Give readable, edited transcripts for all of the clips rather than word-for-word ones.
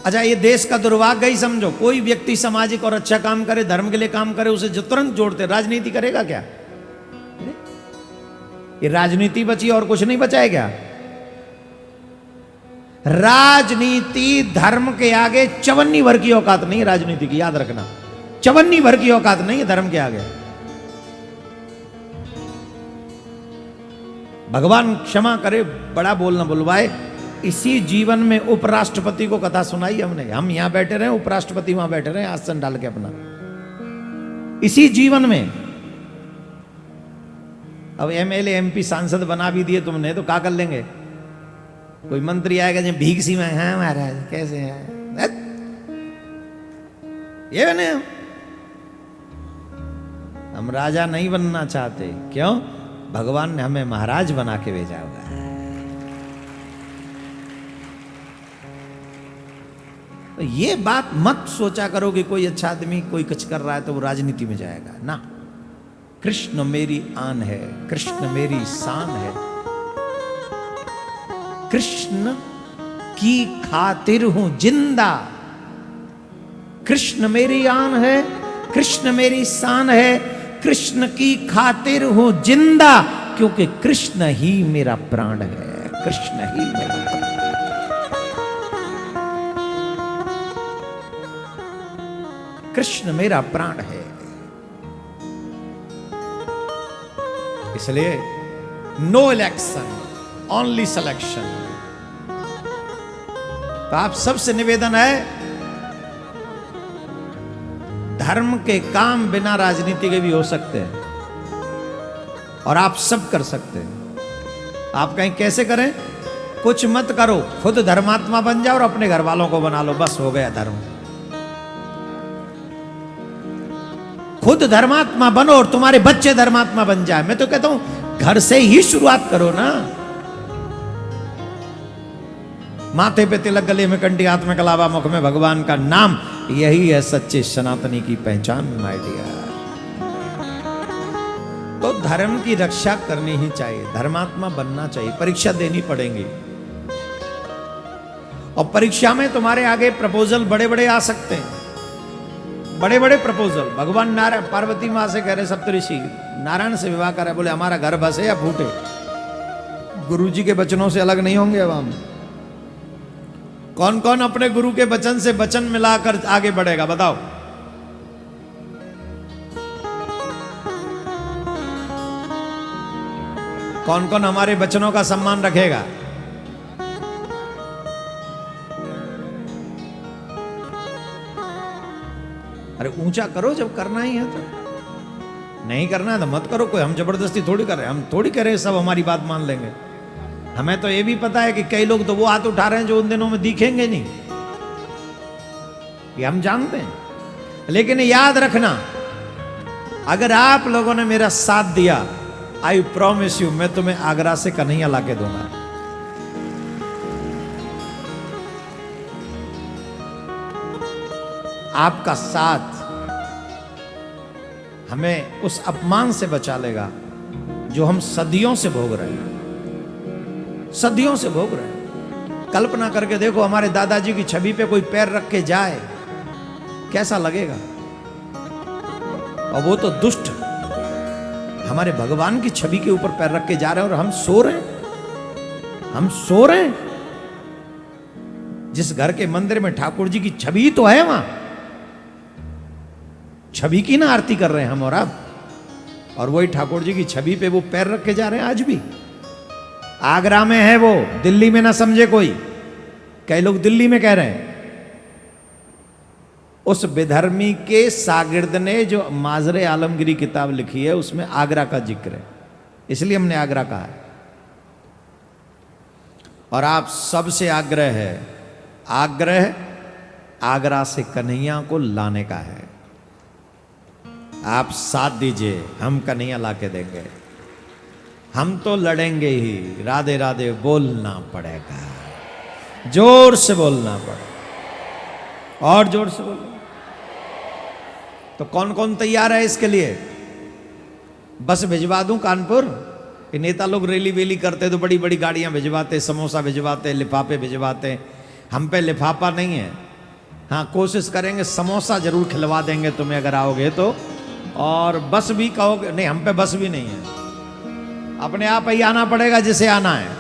अच्छा, ये देश का दुर्भाग्य ही समझो, कोई व्यक्ति सामाजिक और अच्छा काम करे, धर्म के लिए काम करे, उसे जो तुरंत जोड़ते, राजनीति करेगा क्या? ये राजनीति बची और कुछ नहीं बचा है क्या? राजनीति धर्म के आगे चवन्नी भर की औकात नहीं है राजनीति की, याद रखना। चवन्नी भर की औकात नहीं है धर्म के आगे। भगवान क्षमा करे, बड़ा बोलना बुलवाए। इसी जीवन में उपराष्ट्रपति को कथा सुनाई हमने, हम यहां बैठे रहे, उपराष्ट्रपति वहां बैठे रहे आसन डाल के अपना, इसी जीवन में। अब एमएलए एमपी सांसद बना भी दिए तुमने तो क्या कर लेंगे? कोई मंत्री आएगा जो भीख सी में, हाँ महाराज कैसे हैं, ये बने हम राजा नहीं बनना चाहते। क्यों? भगवान ने हमें महाराज बना के भेजा हुआ है। तो ये बात मत सोचा करो कि कोई अच्छा आदमी कोई कुछ कर रहा है तो वो राजनीति में जाएगा ना। कृष्ण मेरी आन है, कृष्ण मेरी शान है, कृष्ण की खातिर हूं जिंदा। कृष्ण मेरी आन है, कृष्ण मेरी शान है, कृष्ण की खातिर हूं जिंदा, क्योंकि कृष्ण ही मेरा प्राण है, कृष्ण ही मेरा प्राण। कृष्ण मेरा प्राण है। इसलिए नो इलेक्शन, ओनली सिलेक्शन। तो आप सबसे निवेदन है, धर्म के काम बिना राजनीति के भी हो सकते हैं और आप सब कर सकते हैं। आप कहें कैसे करें? कुछ मत करो, खुद धर्मात्मा बन जाओ और अपने घर वालों को बना लो, बस हो गया धर्म। खुद धर्मात्मा बनो और तुम्हारे बच्चे धर्मात्मा बन जाए। मैं तो कहता हूं घर से ही शुरुआत करो ना। माथे पे तिलक, गले में कंठी, हाथ में कलावा, मुख में भगवान का नाम, यही है सच्चे सनातनी की पहचान माय डियर। तो धर्म की रक्षा करनी ही चाहिए, धर्मात्मा बनना चाहिए। परीक्षा देनी पड़ेगी और परीक्षा में तुम्हारे आगे प्रपोजल बड़े बड़े आ सकते हैं, बड़े बड़े प्रपोजल। भगवान नारायण पार्वती मां से कह रहे सप्तऋषि, नारायण से विवाह करे, बोले हमारा घर बसे या फूटे। गुरु जी के वचनों से अलग नहीं होंगे अब हम। कौन कौन अपने गुरु के वचन से वचन मिलाकर आगे बढ़ेगा बताओ? कौन कौन हमारे वचनों का सम्मान रखेगा? अरे ऊंचा करो जब करना ही है तो, नहीं करना है तो मत करो। कोई हम जबरदस्ती थोड़ी कर रहे हैं, हम थोड़ी कह रहे हैं सब हमारी बात मान लेंगे। हमें तो ये भी पता है कि कई लोग तो वो हाथ उठा रहे हैं जो उन दिनों में दिखेंगे नहीं, ये हम जानते हैं। लेकिन याद रखना, अगर आप लोगों ने मेरा साथ दिया, आई प्रॉमिस यू, मैं तुम्हें आगरा से कन्हैया लाके दूंगा। आपका साथ हमें उस अपमान से बचा लेगा जो हम सदियों से भोग रहे हैं, सदियों से भोग रहे हैं। कल्पना करके देखो, हमारे दादाजी की छवि पे कोई पैर रख के जाए, कैसा लगेगा? और वो तो दुष्ट हमारे भगवान की छवि के ऊपर पैर रख के जा रहे हैं और हम सो रहे हैं, हम सो रहे हैं। जिस घर के मंदिर में ठाकुर जी की छवि तो है, वहां छवि की ना आरती कर रहे हैं हम और आप, और वही ठाकुर जी की छवि पे वो पैर रख के जा रहे हैं आज भी। आगरा में है वो, दिल्ली में ना समझे कोई। कई लोग दिल्ली में कह रहे हैं। उस विधर्मी के शागिर्द ने जो माजरे आलमगिरी किताब लिखी है उसमें आगरा का जिक्र है, इसलिए हमने आगरा कहा है। और आप सबसे आग्रह है, आग्रह आगरा से कन्हैया को लाने का है। आप साथ दीजिए, हम कन्हैया ला के देंगे। हम तो लड़ेंगे ही, राधे राधे बोलना पड़ेगा, जोर से बोलना पड़ेगा, और जोर से बोलना। तो कौन कौन तैयार है इसके लिए? बस भिजवा दूं कानपुर? कि नेता लोग रैली वेली करते तो बड़ी बड़ी गाड़ियां भिजवाते, समोसा भिजवाते, लिफाफे भिजवाते। हम पे लिफाफा नहीं है, हाँ कोशिश करेंगे, समोसा जरूर खिलवा देंगे तुम्हें अगर आओगे तो। और बस भी कहोगे नहीं, हम पे बस भी नहीं है, अपने आप ही आना पड़ेगा जिसे आना है।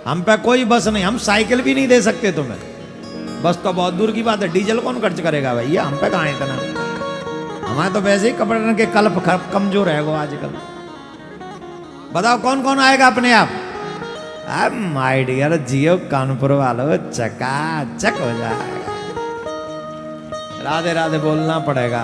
हम पे कोई बस नहीं, हम साइकिल भी नहीं दे सकते तुम्हें। बस तो बहुत दूर की बात है, डीजल कौन खर्च करेगा भैया, हम पे कहाँ इतना। हमारे तो वैसे ही कपड़े के कल्प कमजोर है वो आजकल। बताओ कौन कौन आएगा अपने आप। माय डियर जियो कानपुर वालों, चकाचक हो जाएगा। राधे राधे बोलना पड़ेगा।